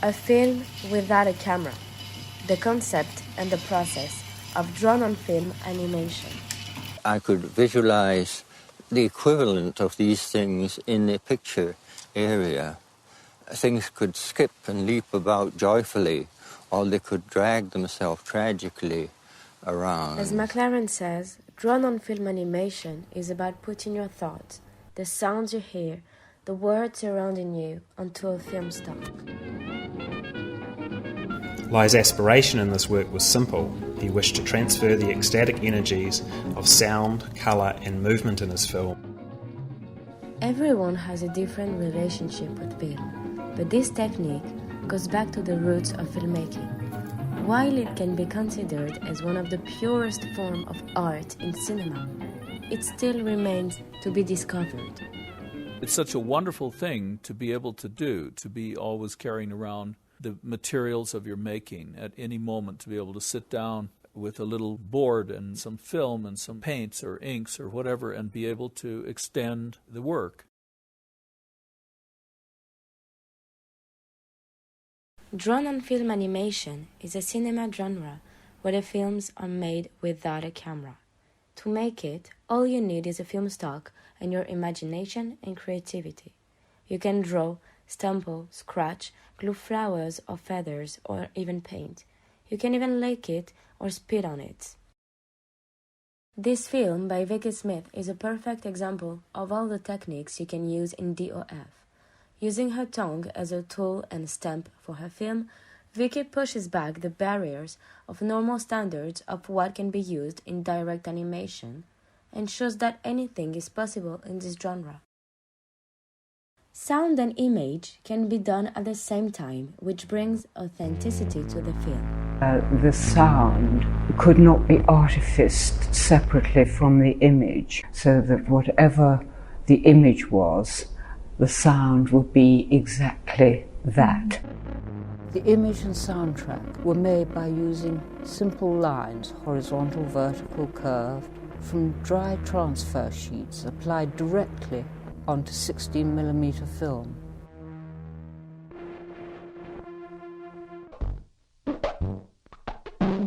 A film without a camera. The concept and the process of drawn-on-film animation. I could visualize the equivalent of these things in the picture area. Things could skip and leap about joyfully, or they could drag themselves tragically around. As McLaren says, drawn-on-film animation is about putting your thoughts, the sounds you hear, the words surrounding you onto a film stock. Lai's aspiration in this work was simple. He wished to transfer the ecstatic energies of sound, colour and movement in his film. Everyone has a different relationship with film, but this technique goes back to the roots of filmmaking. While it can be considered as one of the purest forms of art in cinema, it still remains to be discovered. It's such a wonderful thing to be able to do, to be always carrying around the materials of your making at any moment, to be able to sit down with a little board and some film and some paints or inks or whatever and be able to extend the work. Drawn-on-film animation is a cinema genre where the films are made without a camera. To make it, all you need is a film stock and your imagination and creativity. You can draw, stumble, scratch, glue flowers or feathers, or even paint. You can even lick it or spit on it. This film by Vicky Smith is a perfect example of all the techniques you can use in DOF. Using her tongue as a tool and stamp for her film, Vicky pushes back the barriers of normal standards of what can be used in direct animation and shows that anything is possible in this genre. Sound and image can be done at the same time, which brings authenticity to the film. The sound could not be artificed separately from the image, so that whatever the image was, the sound would be exactly that. The image and soundtrack were made by using simple lines, horizontal, vertical, curved, from dry transfer sheets applied directly onto 16mm film.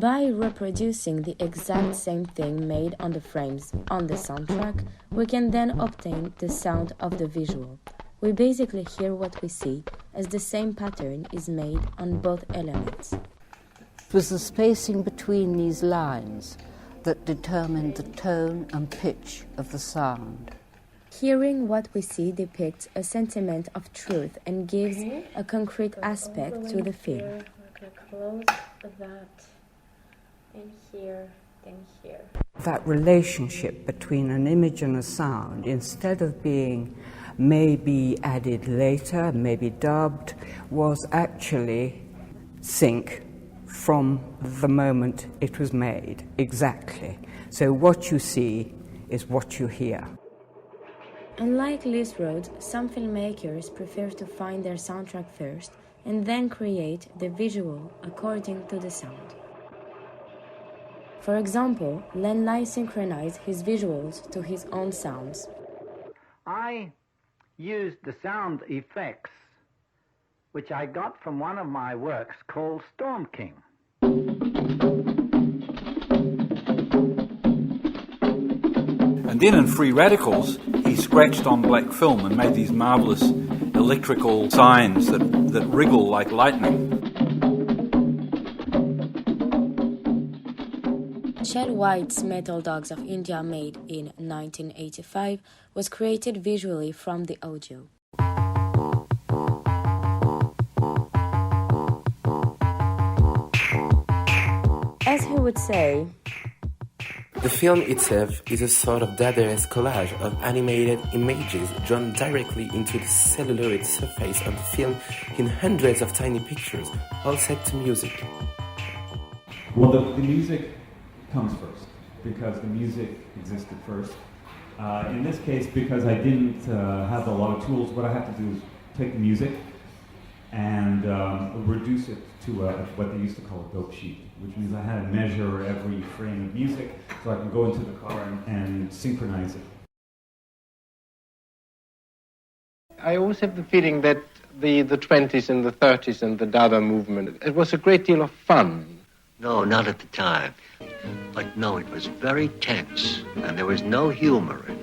By reproducing the exact same thing made on the frames on the soundtrack, we can then obtain the sound of the visual. We basically hear what we see, as the same pattern is made on both elements. It was the spacing between these lines that determined the tone and pitch of the sound. Hearing what we see depicts a sentiment of truth and gives a concrete aspect to the film. Okay, close that, and here, then here. That relationship between an image and a sound, instead of being maybe added later, maybe dubbed, was actually sync from the moment it was made, exactly. So what you see is what you hear. Unlike Liz Rhodes, some filmmakers prefer to find their soundtrack first and then create the visual according to the sound. For example, Len Lai synchronized his visuals to his own sounds. I used the sound effects which I got from one of my works called Storm King. And then in Free Radicals, he scratched on black film and made these marvellous electrical signs that wriggle like lightning. Chad White's Metal Dogs of India, made in 1985, was created visually from the audio. As he would say, the film itself is a sort of Dadaist collage of animated images drawn directly into the celluloid surface of the film in hundreds of tiny pictures, all set to music. Well, the music comes first, because the music existed first. In this case, because I didn't have a lot of tools, what I have to do is take the music and reduce it to what they used to call a dope sheet, which means I had to measure every frame of music so I can go into the car and synchronize it. I always have the feeling that the 20s and the 30s and the Dada movement? It was a great deal of fun. No, not at the time. But no, it was very tense, and there was no humor in it.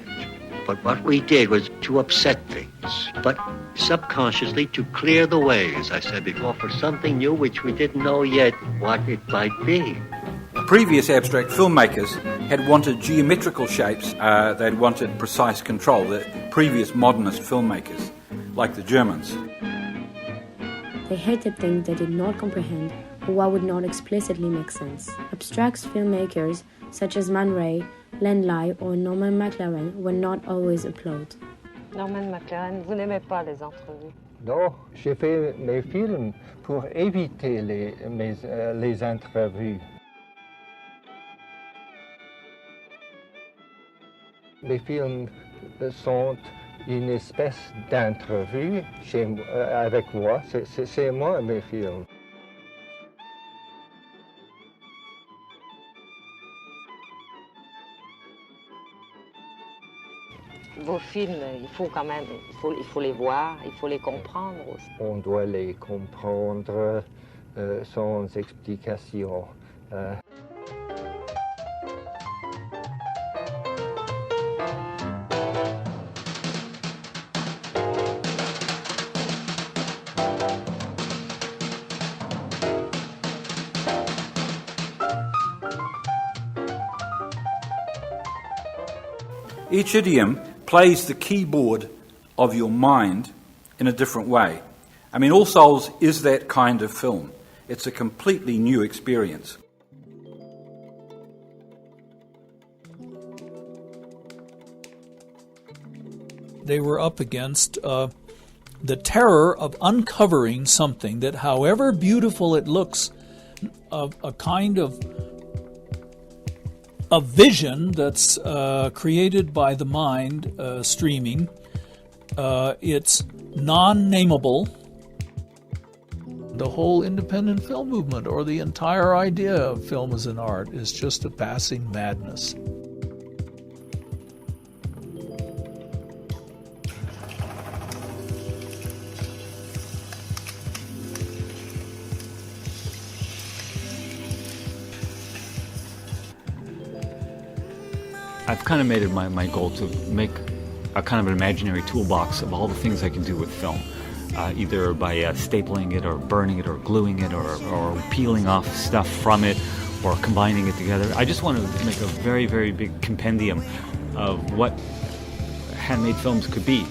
But what we did was to upset things, but subconsciously to clear the way, as I said before, for something new which we didn't know yet what it might be. Previous abstract filmmakers had wanted geometrical shapes, they'd wanted precise control, the previous modernist filmmakers, like the Germans. They hated things they did not comprehend or what would not explicitly make sense. Abstract filmmakers such as Man Ray, Len Lai or Norman McLaren were not always applauded. Norman McLaren, vous n'aimez pas les entrevues? Non, j'ai fait mes films pour éviter les entrevues. Les films sont une espèce d'entrevue avec moi. C'est moi mes films. Vos films, il faut quand même, il faut les voir, il faut les comprendre aussi. On doit les comprendre sans explication. Each idiom plays the keyboard of your mind in a different way. I mean, All Souls is that kind of film. It's a completely new experience. They were up against the terror of uncovering something that, however beautiful it looks, a kind of a vision that's created by the mind streaming. It's non-nameable. The whole independent film movement, or the entire idea of film as an art, is just a passing madness. I've kind of made it my goal to make a kind of an imaginary toolbox of all the things I can do with film, either by stapling it or burning it or gluing it or peeling off stuff from it or combining it together. I just want to make a very, very big compendium of what handmade films could be.